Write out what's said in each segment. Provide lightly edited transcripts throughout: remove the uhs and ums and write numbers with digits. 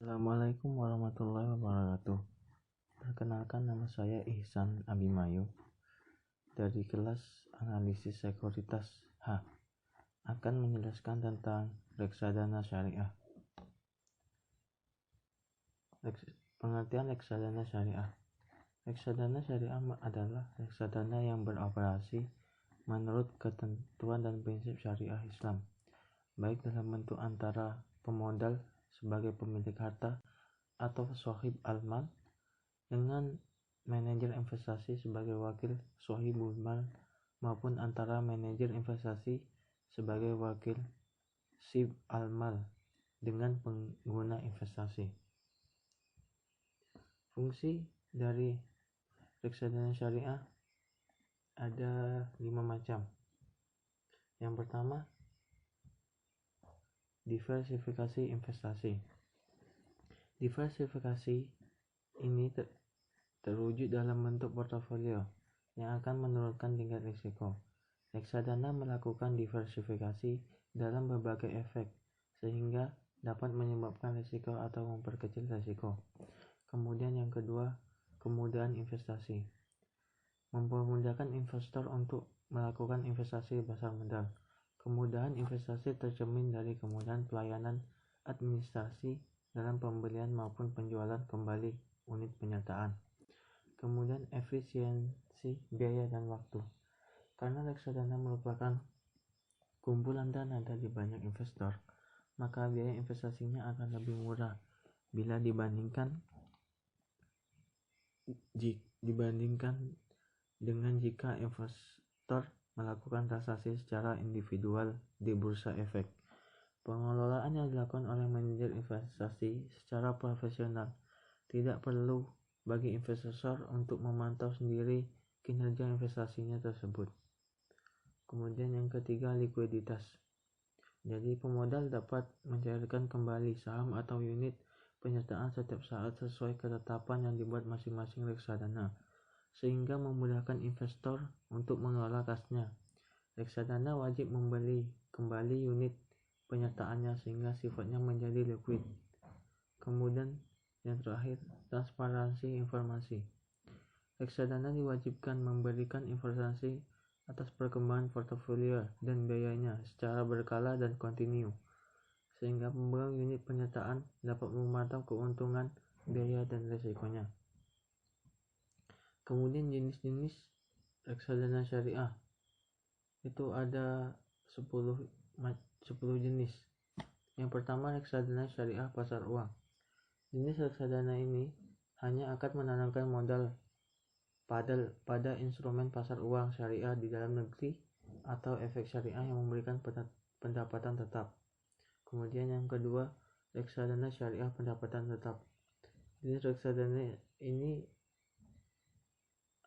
Assalamualaikum warahmatullahi wabarakatuh. Perkenalkan, nama saya Ihsan Abimayu dari kelas analisis sekuritas H. Akan menjelaskan tentang reksadana syariah. Pengertian reksadana syariah. Reksadana syariah adalah reksadana yang beroperasi menurut ketentuan dan prinsip syariah Islam, baik dalam bentuk antara pemodal sebagai pemilik harta atau sohib al-mal dengan manajer investasi sebagai wakil sohibul mal, maupun antara manajer investasi sebagai wakil sib al-mal dengan pengguna investasi. Fungsi dari reksadana syariah ada 5 macam. Yang pertama, diversifikasi investasi. Diversifikasi ini terwujud dalam bentuk portofolio yang akan menurunkan tingkat risiko. Reksadana melakukan diversifikasi dalam berbagai efek sehingga dapat menyebabkan risiko atau memperkecil risiko. Kemudian yang kedua, kemudahan investasi. Mempermudahkan investor untuk melakukan investasi pasar modal. Kemudahan investasi tercermin dari kemudahan pelayanan administrasi dalam pembelian maupun penjualan kembali unit penyertaan. Kemudian efisiensi biaya dan waktu. Karena reksadana merupakan kumpulan dana dari banyak investor, maka biaya investasinya akan lebih murah bila dibandingkan dengan jika investor melakukan transaksi secara individual di bursa efek. Pengelolaan yang dilakukan oleh manajer investasi secara profesional. Tidak perlu bagi investor untuk memantau sendiri kinerja investasinya tersebut. Kemudian yang ketiga, likuiditas. Jadi pemodal dapat mencairkan kembali saham atau unit penyertaan setiap saat sesuai ketetapan yang dibuat masing-masing reksadana, sehingga memudahkan investor untuk mengelola kasnya. Reksadana wajib membeli kembali unit penyertaannya sehingga sifatnya menjadi liquid. Kemudian yang terakhir, transparansi informasi. Reksadana diwajibkan memberikan informasi atas perkembangan portofolio dan biayanya secara berkala dan kontinu, sehingga pemegang unit penyertaan dapat memantau keuntungan, biaya, dan risikonya. Kemudian jenis-jenis reksadana syariah itu ada 10 jenis. Yang pertama, reksadana syariah pasar uang. Jenis reksadana ini hanya akan menanamkan modal pada instrumen pasar uang syariah di dalam negeri atau efek syariah yang memberikan pendapatan tetap. Kemudian yang kedua, reksadana syariah pendapatan tetap. Jenis reksadana ini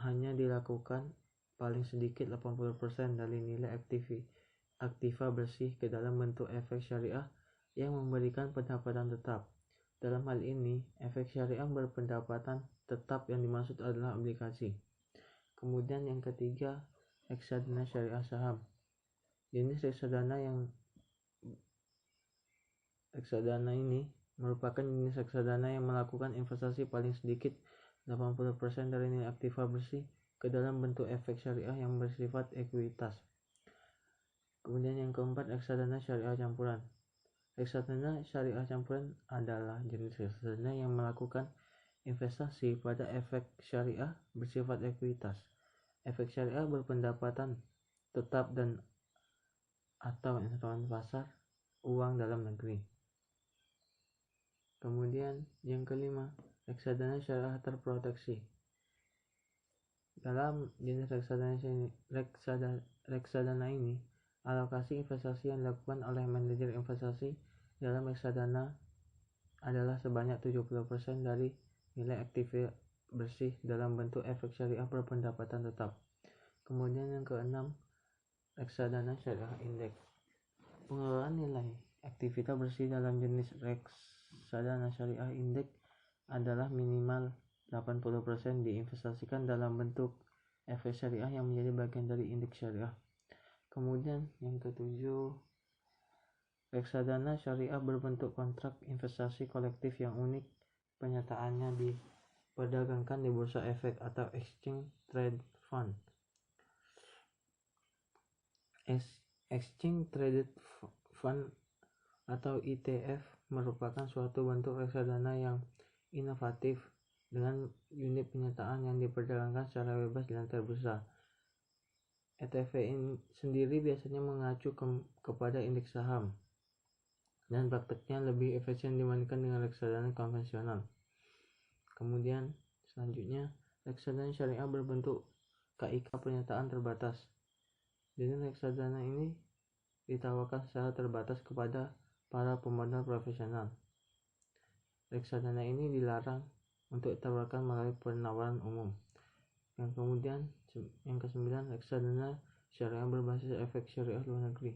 hanya dilakukan paling sedikit 80% dari nilai aktiva bersih ke dalam bentuk efek syariah yang memberikan pendapatan tetap. Dalam hal ini, efek syariah berpendapatan tetap yang dimaksud adalah obligasi. Kemudian yang ketiga, reksadana syariah saham. Jenis reksadana ini merupakan jenis reksadana yang melakukan investasi paling sedikit 80% dari nilai aktiva bersih ke dalam bentuk efek syariah yang bersifat ekuitas. Kemudian yang keempat, reksadana syariah campuran. Reksadana syariah campuran adalah jenis reksadana yang melakukan investasi pada efek syariah bersifat ekuitas. Efek syariah berpendapatan tetap dan atau instrumen pasar uang dalam negeri. Kemudian yang kelima, reksadana syariah terproteksi. Dalam jenis reksadana ini, alokasi investasi yang dilakukan oleh manajer investasi dalam reksadana adalah sebanyak 70% dari nilai aktif bersih dalam bentuk efek syariah berpendapatan tetap. Kemudian yang keenam, reksadana syariah indeks. Pengelolaan nilai aktivitas bersih dalam jenis reksadana syariah indeks adalah minimal 80% diinvestasikan dalam bentuk efek syariah yang menjadi bagian dari indeks syariah. Kemudian yang ketujuh, Reksadana syariah berbentuk kontrak investasi kolektif yang unik. Penyertaannya diperdagangkan di bursa efek atau Exchange Traded Fund. Exchange Traded Fund atau ETF merupakan suatu bentuk reksadana yang inovatif dengan unit penyertaan yang diperdagangkan secara bebas di lantai bursa. ETF sendiri biasanya mengacu kepada indeks saham dan prakteknya lebih efisien dibandingkan dengan reksadana konvensional. Kemudian selanjutnya, reksadana syariah berbentuk KIK penyertaan terbatas. Jadi reksadana ini ditawarkan secara terbatas kepada para pemodal profesional. Reksadana ini dilarang untuk ditawarkan melalui penawaran umum. Yang kesembilan, reksadana syariah berbasis efek syariah luar negeri.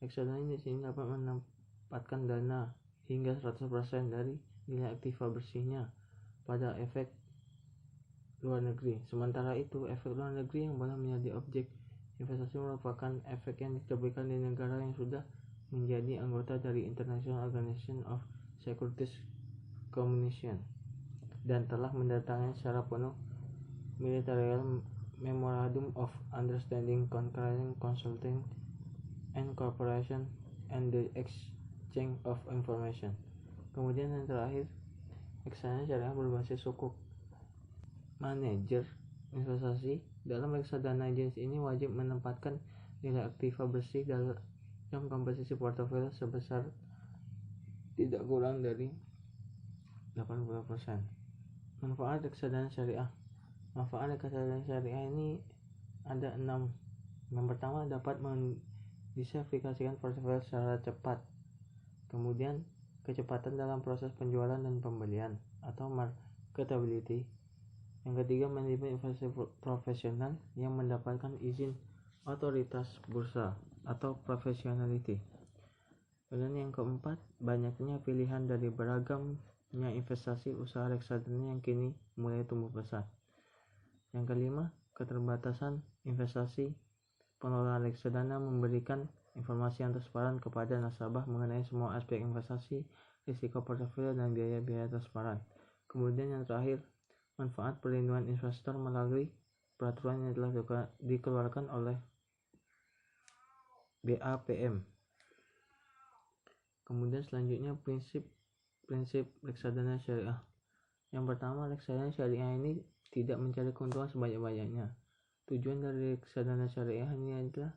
Reksadana ini dapat menempatkan dana hingga 100% dari nilai aktiva bersihnya pada efek luar negeri. Sementara itu, efek luar negeri yang boleh menjadi objek investasi merupakan efek yang diterbitkan di negara yang sudah menjadi anggota dari International Organization of Securities Commission dan telah mendatangani secara penuh Ministerial Memorandum of Understanding concerning consulting and cooperation and the exchange of information. Kemudian yang terakhir, reksadana syariah berbasis sukuk manajer investasi. Dalam reksadana jenis ini wajib menempatkan nilai aktiva bersih dalam komposisi portofolio sebesar tidak kurang dari 80%. Manfaat reksadana syariah. Manfaat reksadana syariah ini ada 6. Yang pertama, dapat mendiversifikasikan portofolio secara cepat. Kemudian kecepatan dalam proses penjualan dan pembelian atau marketability. Yang ketiga, manajemen investasi profesional yang mendapatkan izin otoritas bursa atau professionality. Dan yang keempat, banyaknya pilihan dari beragamnya investasi usaha reksadana yang kini mulai tumbuh besar. Yang kelima, keterbatasan investasi. Pengelola reksadana memberikan informasi yang transparan kepada nasabah mengenai semua aspek investasi, risiko portofolio, dan biaya-biaya transparan. Kemudian yang terakhir, manfaat perlindungan investor melalui peraturan yang telah dikeluarkan oleh BAPM. Kemudian selanjutnya prinsip reksadana syariah. Yang pertama, reksadana syariah ini tidak mencari keuntungan sebanyak-banyaknya. Tujuan dari reksadana syariah ini adalah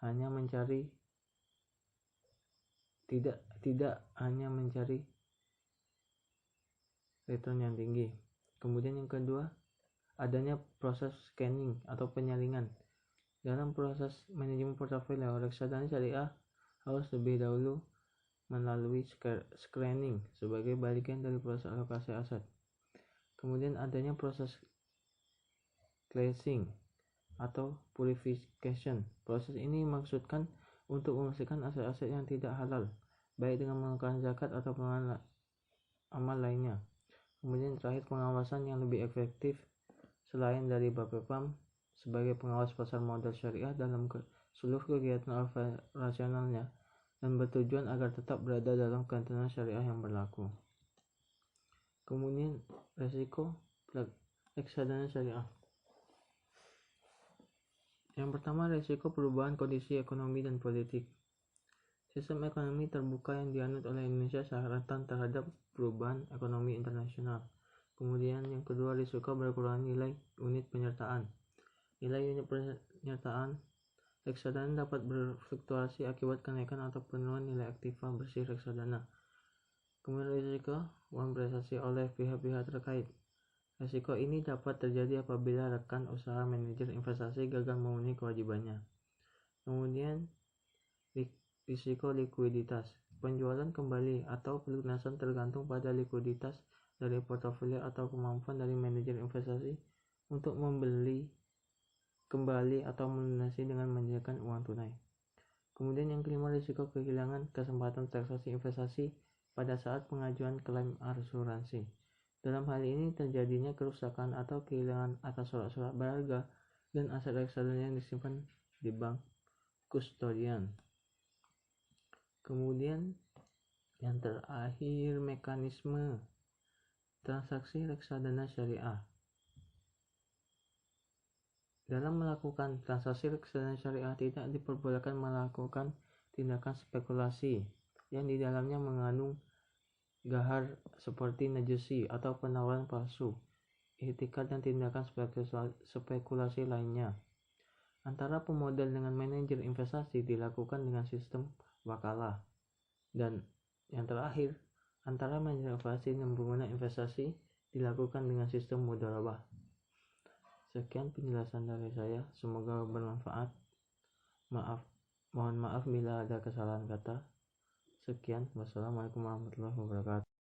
hanya mencari tidak hanya mencari return yang tinggi. Kemudian yang kedua, adanya proses scanning atau penyaringan. Dalam proses manajemen portofolio, reksadana syariah harus lebih dahulu melalui screening sebagai bagian dari proses alokasi aset. Kemudian adanya proses cleansing atau purification. Proses ini dimaksudkan untuk membersihkan aset-aset yang tidak halal, baik dengan mengeluarkan zakat atau pengeluaran amal lainnya. Kemudian terakhir, pengawasan yang lebih efektif selain dari BAPEPAM sebagai pengawas pasar modal syariah dalam seluruh kegiatan operasionalnya dan bertujuan agar tetap berada dalam ketentuan syariah yang berlaku. Kemudian resiko reksadana syariah. Yang pertama, resiko perubahan kondisi ekonomi dan politik. Sistem ekonomi terbuka yang dianut oleh Indonesia sangat rentan terhadap perubahan ekonomi internasional. Kemudian yang kedua, risiko berkurang nilai unit penyertaan. Nilai unit penyertaan reksadana dapat berfluktuasi akibat kenaikan atau penurunan nilai aktiva bersih reksadana. Kemudian risiko uang prestasi oleh pihak-pihak terkait. Risiko ini dapat terjadi apabila rekan usaha manajer investasi gagal memenuhi kewajibannya. Kemudian risiko likuiditas. Penjualan kembali atau pelunasan tergantung pada likuiditas dari portofolio atau kemampuan dari manajer investasi untuk membeli kembali atau melunasi dengan menyediakan uang tunai. Kemudian yang kelima, risiko kehilangan kesempatan transaksi investasi pada saat pengajuan klaim asuransi. Dalam hal ini terjadinya kerusakan atau kehilangan atas surat-surat berharga dan aset reksadana yang disimpan di bank kustodian. Kemudian yang terakhir, mekanisme transaksi reksadana syariah. Dalam melakukan transaksi reksadana syariah tidak diperbolehkan melakukan tindakan spekulasi yang di dalamnya mengandung gahar seperti najusi atau penawaran palsu, itikad dan tindakan spekulasi lainnya. Antara pemodal dengan manajer investasi dilakukan dengan sistem wakalah. Dan yang terakhir, antara manajer investasi dan pengguna investasi dilakukan dengan sistem mudharabah. Sekian penjelasan dari saya, semoga bermanfaat. Mohon maaf bila ada kesalahan kata. Sekian, wassalamualaikum warahmatullahi wabarakatuh.